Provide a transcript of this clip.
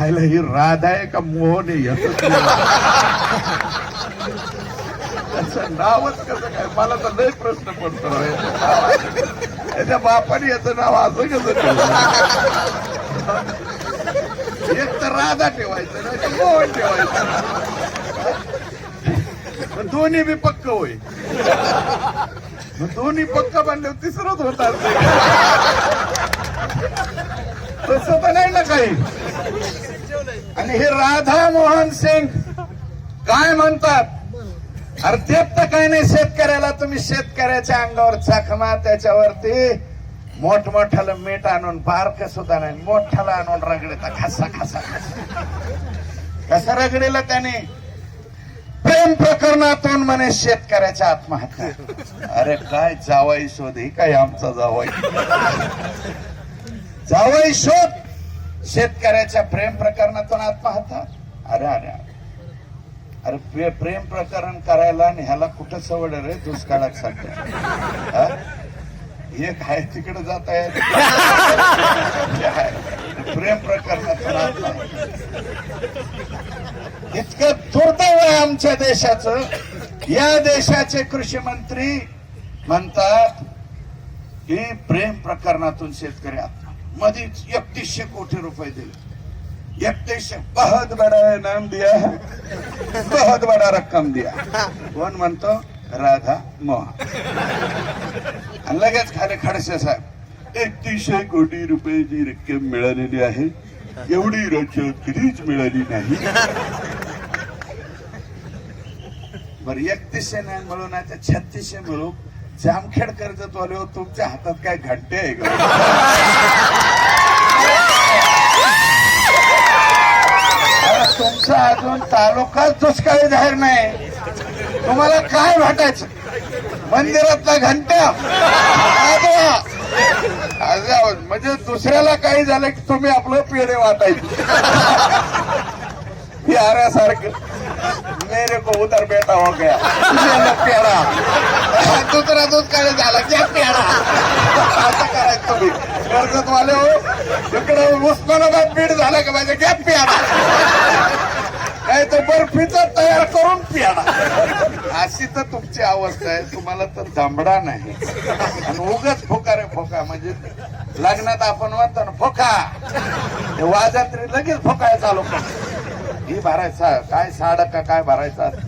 खायला ही राधा आहे का मोहन आहे याच त्याचं नावच कसं काय मला तर लय प्रश्न पडतो त्याच्या बापाने याचं नाव असं कसं ठेवलं एक तर राधा ठेवायचं ना मोहन ठेवायचं दोन्ही बी पक्क होय दोन्ही पक्क बनल्यावर तिसरंच होत तसं तर नाही ना काही. आणि हे राधा मोहन सिंग काय म्हणतात अरे देत तर काय नाही शेतकऱ्याला तुम्ही शेतकऱ्याच्या अंगावर जखमा त्याच्यावरती मोठमोठ्याला मीठ आणून बारक सुद्धा नाही मोठ्याला आणून रगडीता खासा खासा खासा कसा रगडीला त्याने प्रेम प्रकरणातून म्हणे शेतकऱ्याच्या आत्महत्या. अरे काय जावाई शोध ही काय आमचा जावाई जावाई शोध शेतकऱ्याच्या प्रेम प्रकरणातून आत्महत्या. अरे अरे अरे प्रेम प्रकरण करायला आणि ह्याला कुठं सवड रे दुष्काळात सध्या एक आहे तिकडे जात आहे प्रेम प्रकरणातून आत्महत्या. इतकं दुर्दैव आहे आमच्या देशाचं. या देशाचे कृषी मंत्री म्हणतात की प्रेम प्रकरणातून शेतकरी मध्ये 3100 कोटी रुपये दिले. 3100 बहुत बडा नाम दिया बहुत बडा रक्कम दिया. कोण म्हणतो राधा मोहन. आणि लगेच खाली खडसे साहेब 3100 कोटी रुपयाची रक्कम मिळालेली आहे एवढी रक्कम कधीच मिळाली नाही. बर 3100 नाही मिळू नाही तर 3600 मिळू. जामखेड कर्जत वाले हो तुमच्या हातात काय घंटे आहे का तुमचा अजून तालुकाच दुष्काळी जाहीर नाही. तुम्हाला काय वाटायचं मंदिरातला घंटा म्हणजे दुसऱ्याला काही झालं की तुम्ही आपलं पेढे वाटायचे याऱ्यासारखं. मेरे को उधर बेटा हो गया पेढा दुसरा दुष्काळी झाला क्या पेढा असं करायचं तुम्ही कर्जत वाले हो. इकडे उस्मानाबाद बीड झालं का पाहिजे क्या पेढा काय तर बर्फीचा तयार करून पेढा. अशी तर तुमची अवस्था आहे. तुम्हाला तर दमडा नाही आणि उगाच फोका रे फोका म्हणजे लग्नात आपण म्हणतो ना फोका वाजत लगेच फोकाय चालू ही भरायचा काय साडा का काय भरायचा